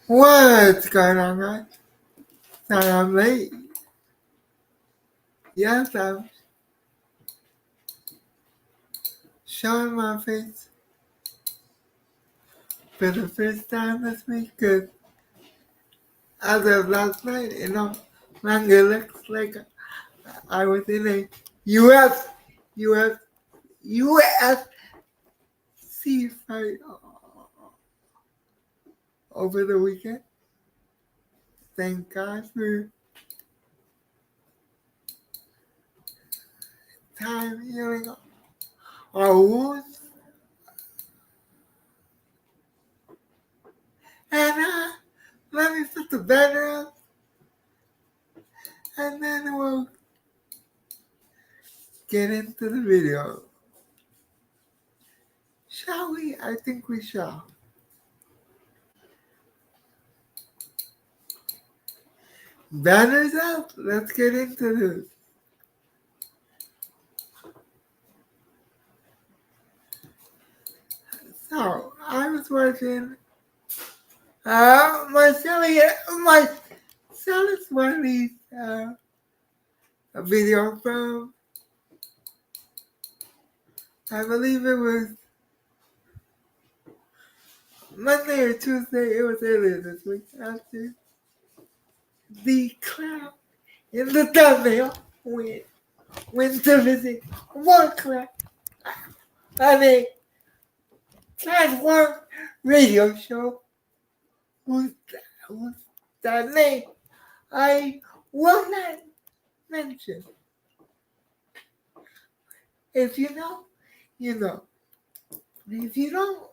What's going on, guys? Sorry I'm late. Yes, I'm showing my face for the first time this week because as of last night, it no longer looks like I was in a US, US, UFC fight over the weekend. Thank God for time healing our wounds. And let me put the banner up, and then we'll get into the video. Shall we? I think we shall. Banners up. Let's get into this. So, I was watching Marcellus Wiley's a video from, I believe it was Monday or Tuesday. It was earlier this week after the clown in the thumbnail went to visit one clown on a platform radio show whose that name I will not mention. If you know, you know. If you don't,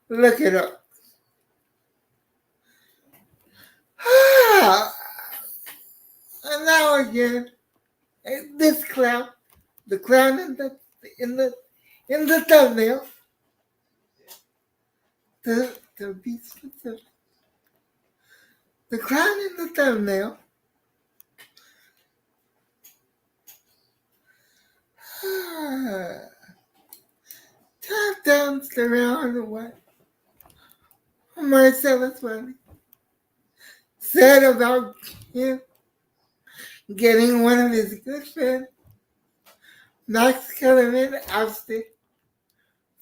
look it up. And now again, this clown, the clown in the thumbnail, to be specific, the clown in the thumbnail tap danced around what Marcellus Wiley said about him getting one of his good friends, Max Kellerman, ousted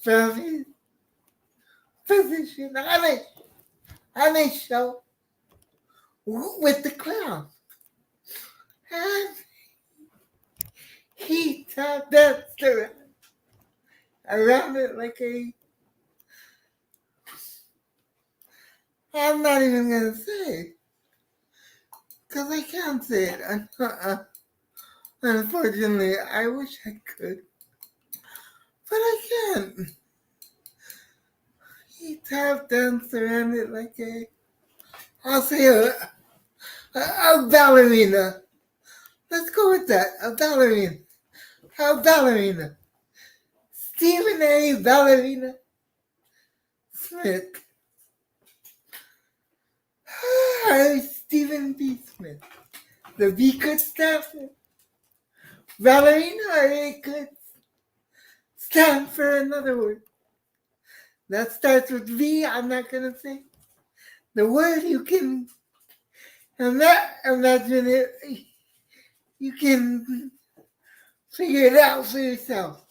from his position on a show with the clown. And he tap danced around it like I'm not even going to say it, because I can't say it. Unfortunately, I wish I could, but I can't. He tap danced around it like I'll say a ballerina. Let's go with that, a ballerina. A ballerina. Stephen A. Ballerina Smith. Stephen B. Smith. The B could stand for ballerina, or it could stand for another word that starts with V. I'm not going to say the word. You can imagine it. You can figure it out for yourself.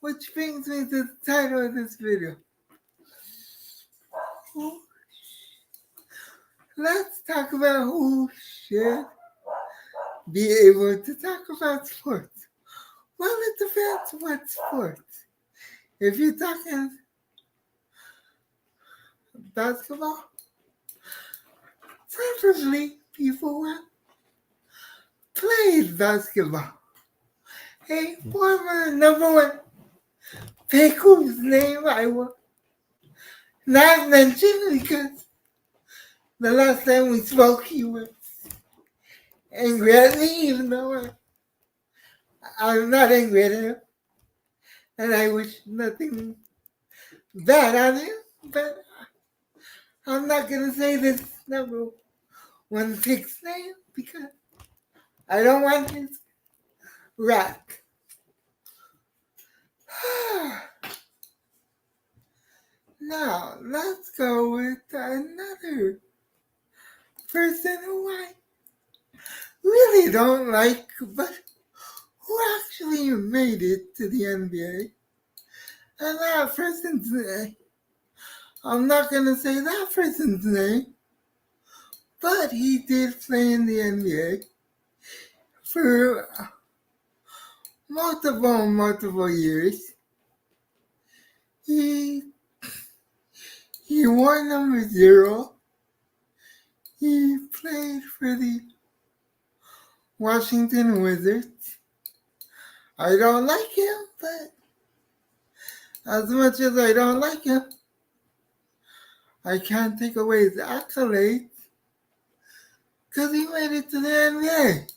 Which brings me to the title of this video. Let's talk about who should be able to talk about sports. Well, it depends what sports. If you're talking basketball, preferably people who played basketball. A former number one pick whose name I will not mention because the last time we spoke he was angry at me, even though I'm not angry at him. And I wish nothing bad on him, but I'm not going to say this number one pick's name because I don't want his wrath. Now, let's go with another person who I really don't like, but who actually made it to the NBA. And that person's name, I'm not going to say that person's name, but he did play in the NBA for multiple years. He wore number 0. He played for the Washington Wizards. I don't like him, but as much as I don't like him, I can't take away his accolades because he made it to the NBA.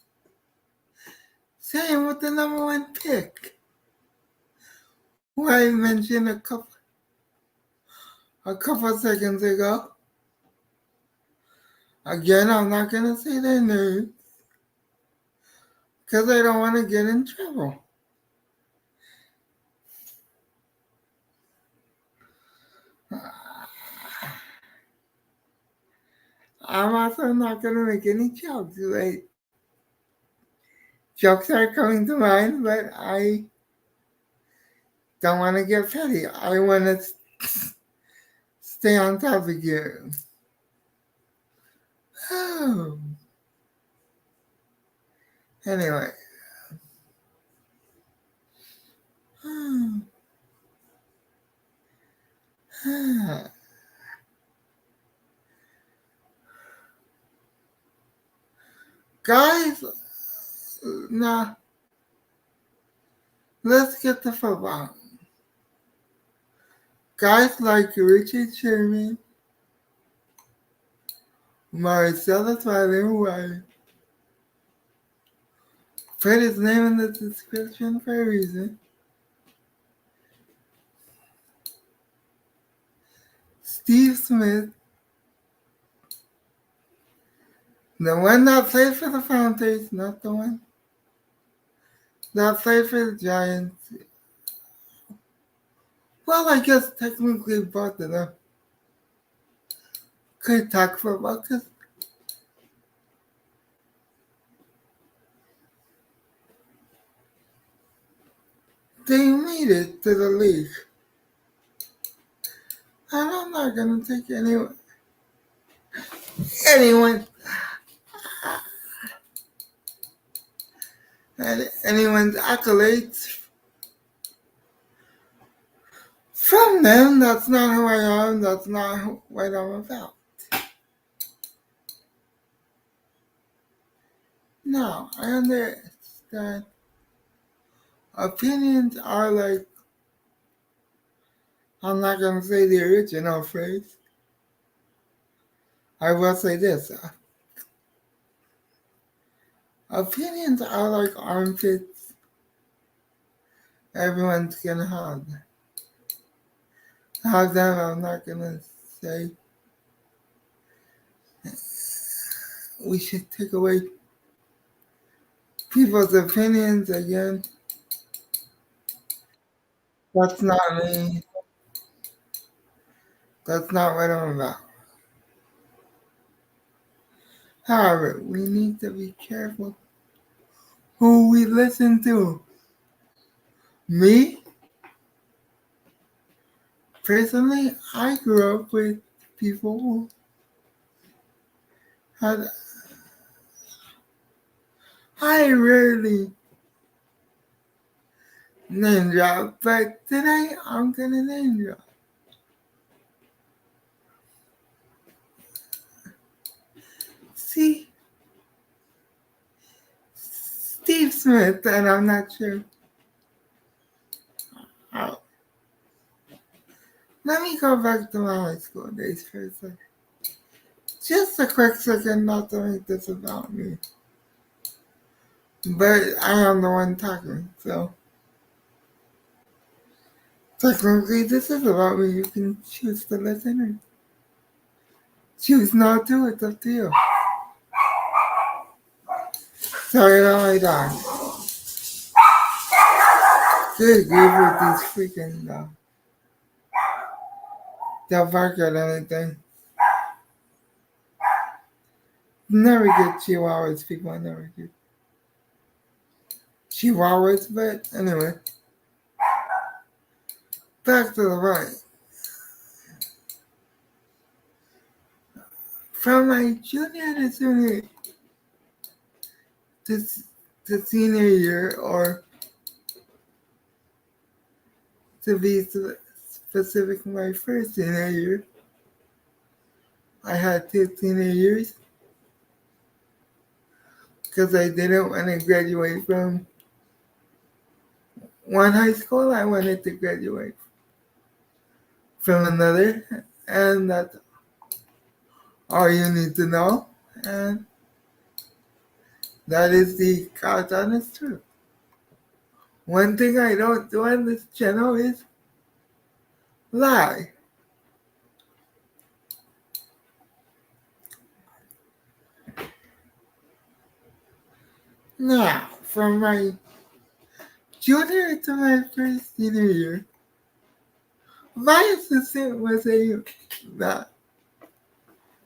Same with the number 1 pick, who I mentioned a couple seconds ago. Again, I'm not going to say their names because I don't want to get in trouble. I'm also not going to make any jokes. Like, jokes are coming to mind, but I don't want to get petty. I want to stay on topic here. Oh. Anyway. Guys, now let's get to football. Guys like Richard Sherman, Marcellus Wiley, who I put his name in the description for a reason. Steve Smith, the one that played for the Panthers, not the one that played for the Giants. Well, I guess technically both of them could talk football because they made it to the league. And I'm not going to take anyone's accolades from them. That's not who I am. That's not what I'm about. Now, I understand opinions are like, I'm not going to say the original phrase. I will say this. Opinions are like armpits. Everyone's going to have them. I'm not going to say we should take away people's opinions again. That's not me. That's not what I'm about. However, we need to be careful who we listen to. Me, personally, I grew up with people who had. I rarely name drop, but today I'm gonna name drop. See, Steve Smith, and I'm not sure how. Let me go back to my high school days for a second. Just a quick second, not to make this about me. But I am the one talking, so technically this is about me. You can choose to listen or choose not to. It's up to you. Sorry about my dog. Good grief with these freaking dogs. They'll bark at anything. Never get chihuahuas, people never get chihuahuas, but anyway. Back to the right. From my junior to senior year, or to be specific, my first senior year, I had 2 senior years because I didn't want to graduate from one high school. I wanted to graduate from another, and that's all you need to know. And that is the God's honest truth. One thing I don't do on this channel is lie. Now, from my junior to my first senior year, my assistant was a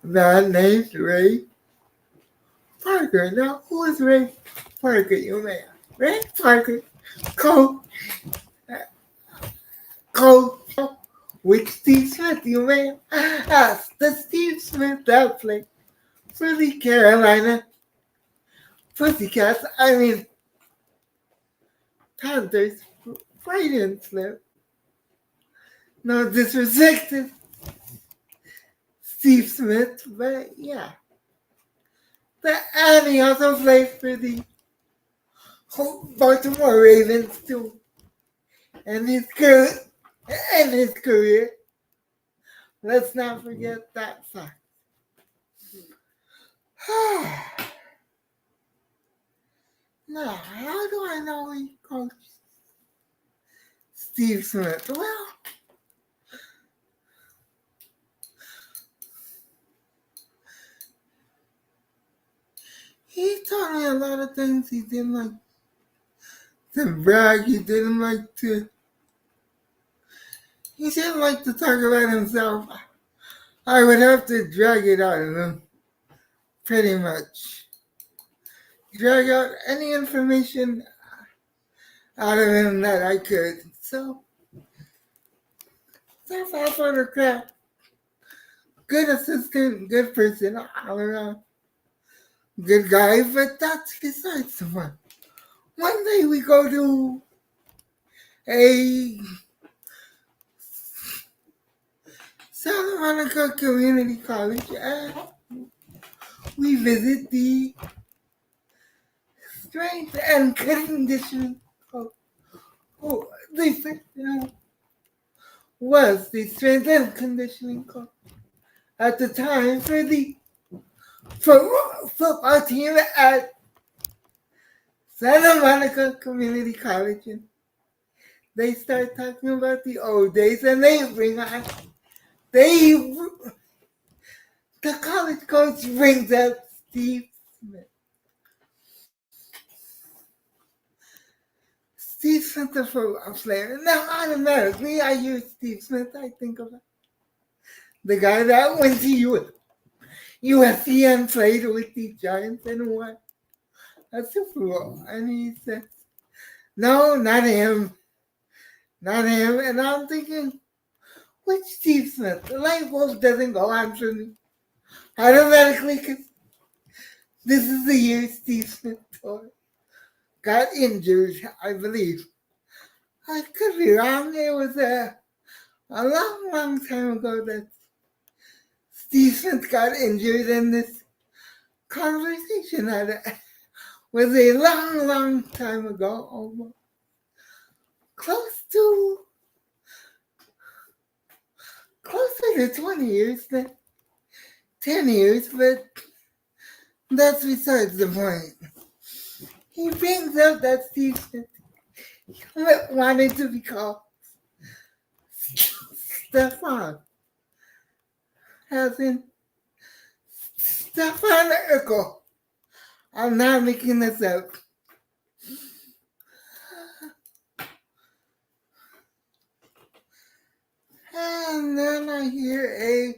man named Ray Parker. Now, who is Ray Parker, you may ask? Ray Parker, coach with Steve Smith, you may ask. The Steve Smith that played for the Carolina Pussycats, Panthers, Freudian slip. No disrespect to Steve Smith, but yeah. And he also played for the Baltimore Ravens too. And his career, let's not forget that fact. Now, how do I know he coached Steve Smith? Well, he taught me a lot of things. He didn't like to brag. He didn't like to talk about himself. I would have to drag it out of him, pretty much. Drag out any information out of him that I could. So, that's all for the crap. Good assistant, good person, all around. Good guy, but that's besides the point. One day we go to a Santa Monica Community College and we visit the strength and conditioning coach. Was the strength and conditioning coach at the time for the football team at Santa Monica Community College. And they start talking about the old days, and the college coach brings up Steve Smith. Steve Smith, the football player. Now, automatically, I hear Steve Smith, I think of the guy that went to USC and played with the Giants and won a Super Bowl. And he said, no, not him. Not him. And I'm thinking, which Steve Smith? The light bulb doesn't go on for me automatically because this is the year Steve Smith got injured, I believe. I could be wrong. It was a long time ago that Steve Smith got injured, and this conversation was a long time ago, almost closer to 20 years than 10 years, but that's besides the point. He brings up that Steve Smith wanted to be called Stefan, as in Stefan Urkel. I'm not making this up. And then I I hear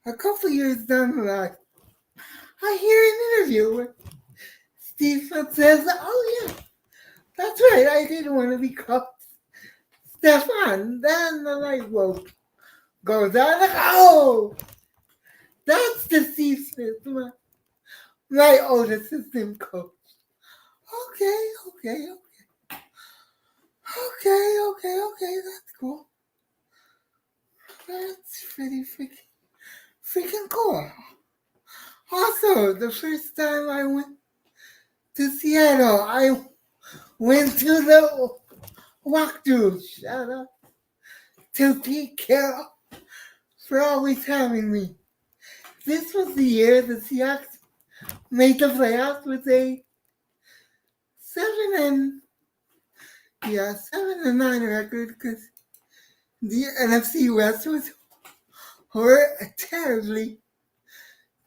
a couple years down the line, I hear an interview where Steve Smith says, "Oh yeah, that's right, I didn't want to be called Stefan." Then the light bulb goes on, like, oh, that's the Steve Smith, my old assistant coach. Okay, that's cool. That's pretty freaking cool. Also, the first time I went to Seattle, I went to the walkthrough. Shout out to Pete Carroll for always having me. This was the year the Seahawks made the playoffs with a 7-9 record because the NFC West was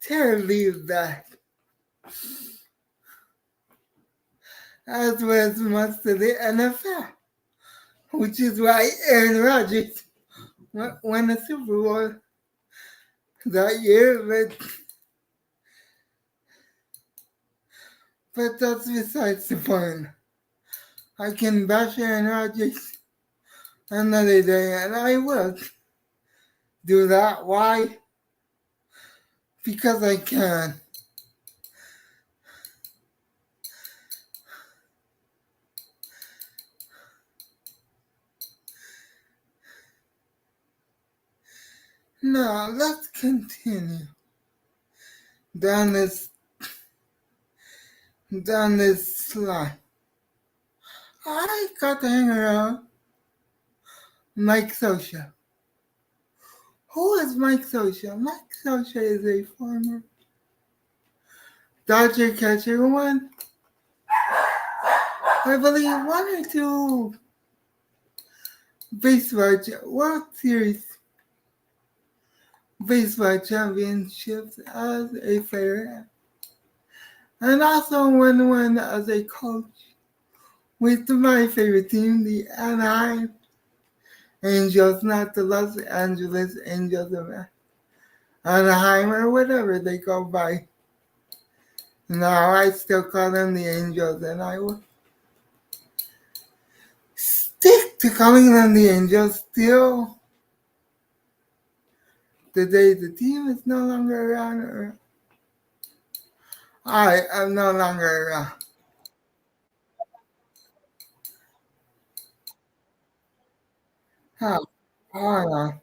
terribly bad. As was most of the NFL, which is why Aaron Rodgers won the Super Bowl that year, but that's besides the point. I can bash Aaron Rodgers another day, and I will do that. Why? Because I can. Now, let's continue down this slide. I got to hang around Mike Scioscia. Who is Mike Scioscia? Mike Scioscia is a former Dodger catcher who won, I believe, 1 or 2 World Series baseball championships as a player, and also won one as a coach with my favorite team, the Anaheim Angels, not the Los Angeles Angels of Anaheim or whatever they go by. Now I still call them the Angels, and I will stick to calling them the Angels till the day the team is no longer around, or I am no longer around. Hold on.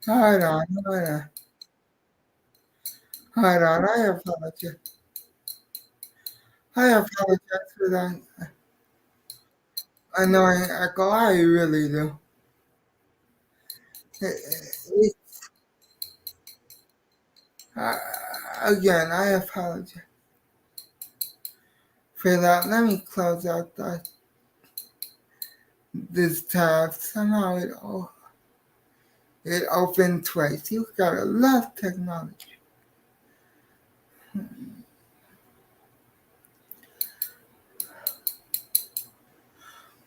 Hold on. I apologize. I apologize for that annoying echo. I really do. It, uh, again, I apologize for that. Let me close out this tab. Somehow it opened twice. You gotta love technology.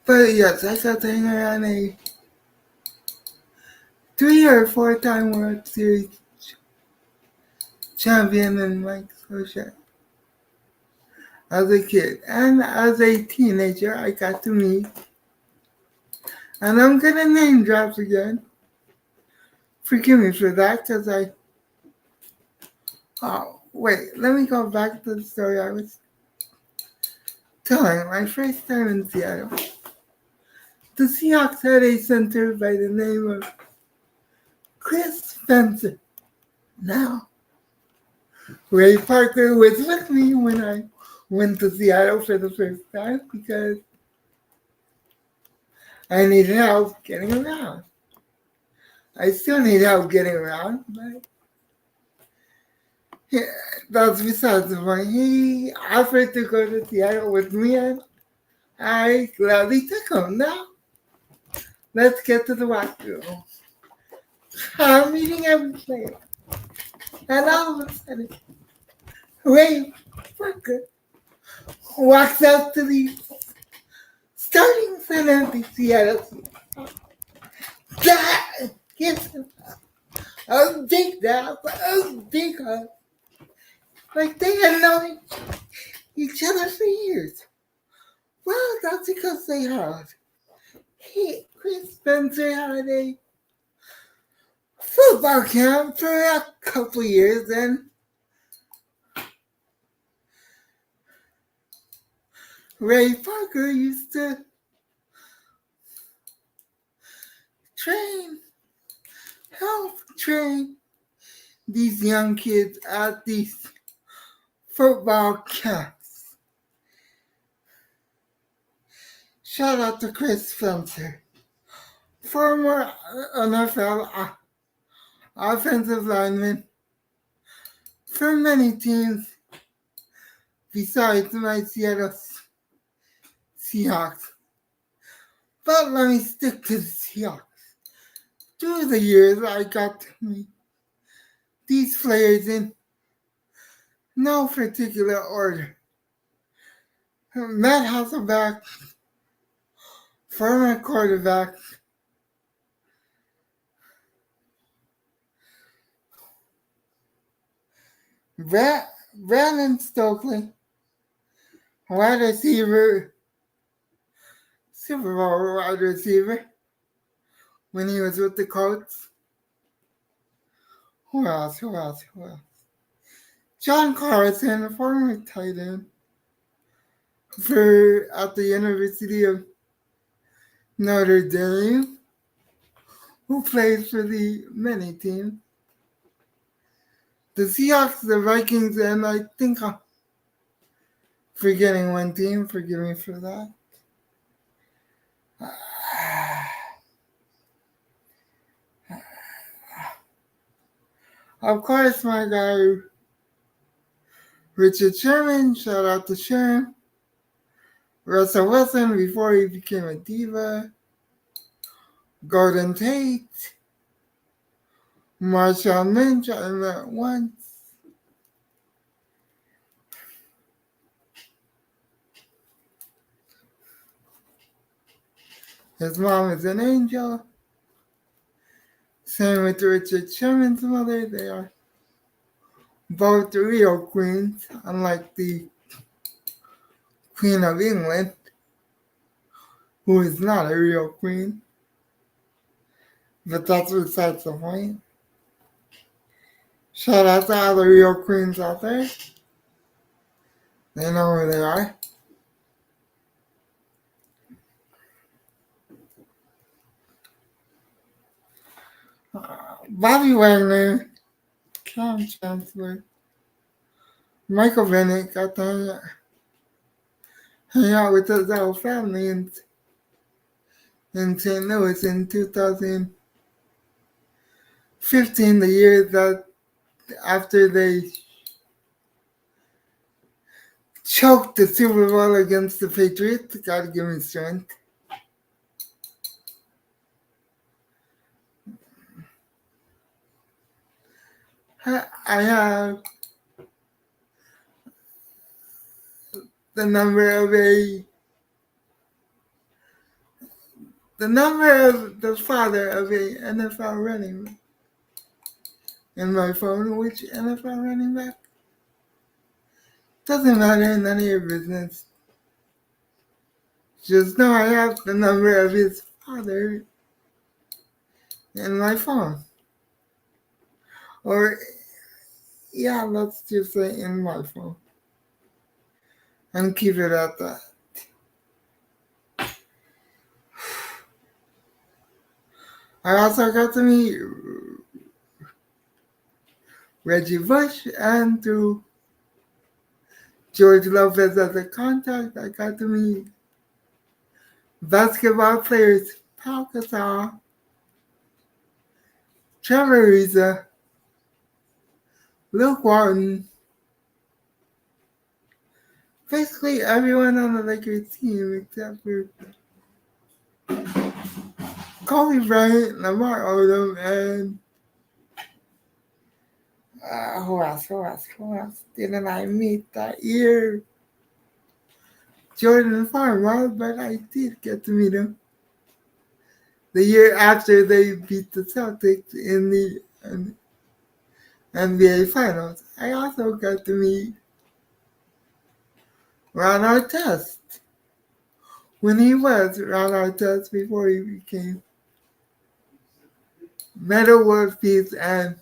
But yes, I got to hang around a 3 or 4-time World Series champion in Mike Scioscia. As a kid and as a teenager, I got to meet, and I'm gonna name drop again. Forgive me for that, because wait, let me go back to the story I was telling. My first time in Seattle, the Seahawks had a center by the name of Chris Spencer. Now, Ray Parker was with me when I went to Seattle for the first time because I needed help getting around. I still need help getting around, but yeah, that's besides the point. He offered to go to Seattle with me, and I gladly took him. Now, let's get to the walkthrough. I'm meeting every player, and all of a sudden, Ray Parker walks out to the starting center of the Seattle Seahawks. Yes, a big dad, a big hug. Like they had known each other for years. Well, that's because they had. Chris Spencer had a football camp for a couple years, and Ray Parker used to train, help train these young kids at these football camps. Shout out to Chris Spencer, former NFL offensive lineman for many teams besides my Seattle Seahawks. But let me stick to the Seahawks. Through the years, I got to meet these players in no particular order. Matt Hasselbeck, former quarterback. Brandon Stokely, wide receiver, Super Bowl wide receiver when he was with the Colts. Who else? John Carlson, former tight end at the University of Notre Dame, who plays for the many teams. The Seahawks, the Vikings, and I think I'm forgetting one team. Forgive me for that. Of course, my guy, Richard Sherman. Shout out to Sherman. Russell Wilson before he became a diva. Golden Tate. Marshawn Lynch, I met once. His mom is an angel. Same with Richard Sherman's mother. They are both real queens, unlike the Queen of England, who is not a real queen. But that's besides the point. Shout out to all the real queens out there. They know where they are. Bobby Wagner, Cam Chancellor, Michael Bennett got to hang out with his whole family in St. Louis in 2015, the year that after they choked the Super Bowl against the Patriots. Gotta give me strength. I have the number of the father of a NFL running back in my phone. Which NFL running back? Doesn't matter, none of your business. Just know I have the number of his father in my phone. Or, yeah, let's just say in my phone. And keep it at that. I also got to meet Reggie Bush, and through George Lopez as a contact, I got to meet basketball players Pau Gasol, Trevor Ariza, Luke Walton, basically everyone on the Lakers team except for Kobe Bryant, Lamar Odom, and who else didn't I meet that year? Jordan Farmer, but I did get to meet him. the year after they beat the Celtics in the NBA Finals. I also got to meet Ron Artest when he was Ron Artest before he became Metta World Peace and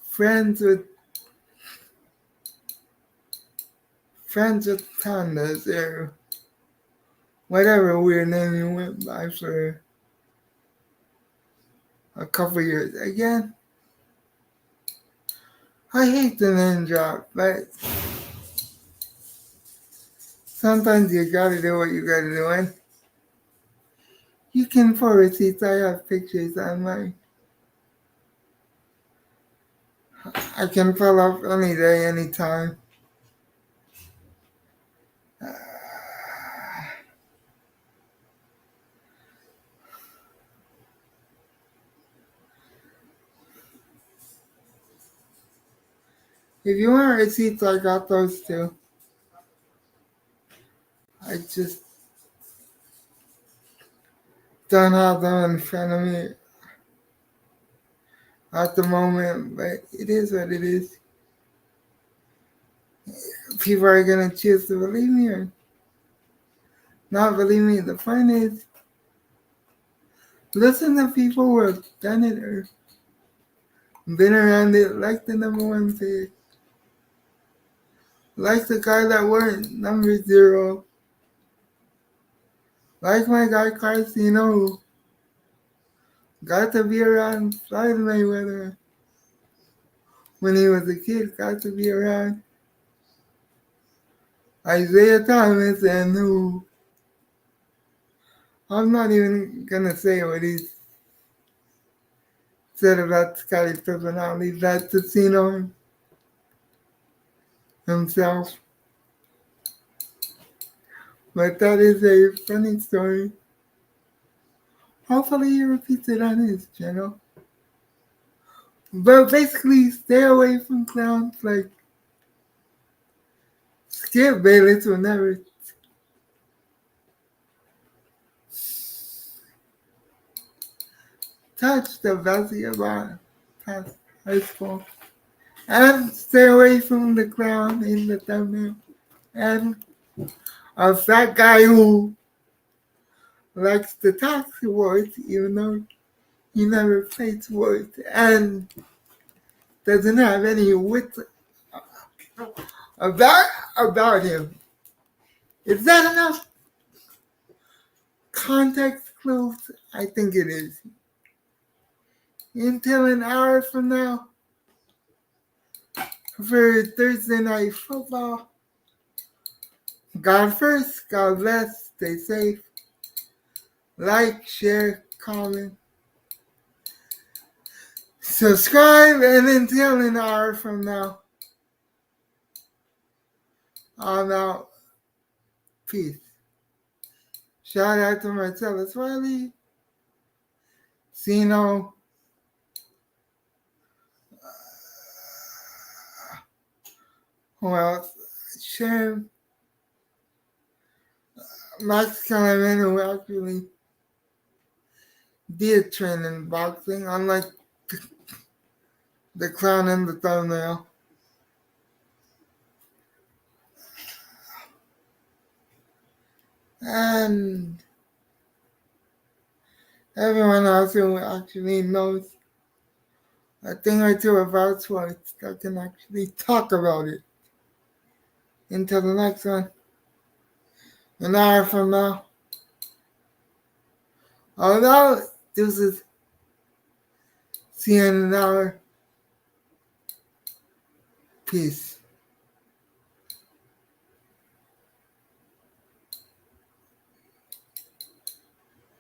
friends with Tondas or whatever weird name he went by for a couple years. Again, I hate the name drop, but sometimes you gotta do what you gotta do. And you can pull receipts. I have pictures on my. I can pull up any day, anytime. If you want receipts, I got those too. I just don't have them in front of me at the moment, but it is what it is. People are gonna choose to believe me or not believe me. The point is, listen to people who have done it or been around it, like the number one pick, like the guy that wore number 0, like my guy Carcino, who got to be around Floyd Mayweather when he was a kid, got to be around Isaiah Thomas, and who I'm not even gonna say what he said about Scottie Pippen. I'll leave that to Cino himself. But that is a funny story. Hopefully he repeats it on his channel. But basically, stay away from clowns like Skip Bayless will never touch the basketball past high school. And stay away from the clown in the thumbnail. And a fat guy who likes to talk sports, even though he never played sports, and doesn't have any wits about him. Is that enough context clues? I think it is. Until an hour from now, for Thursday Night Football. God first, God bless, stay safe. Like, share, comment, subscribe, and until an hour from now, I'm out. Peace. Shout out to Marcellus Wiley, Cino, who else? Shem, Max Kellerman, who actually did train in boxing, unlike the clown in the thumbnail. And everyone else who actually knows a thing or two about sports that can actually talk about it. Until the next one, an hour from now. Although, deuces. See you in an hour. Peace.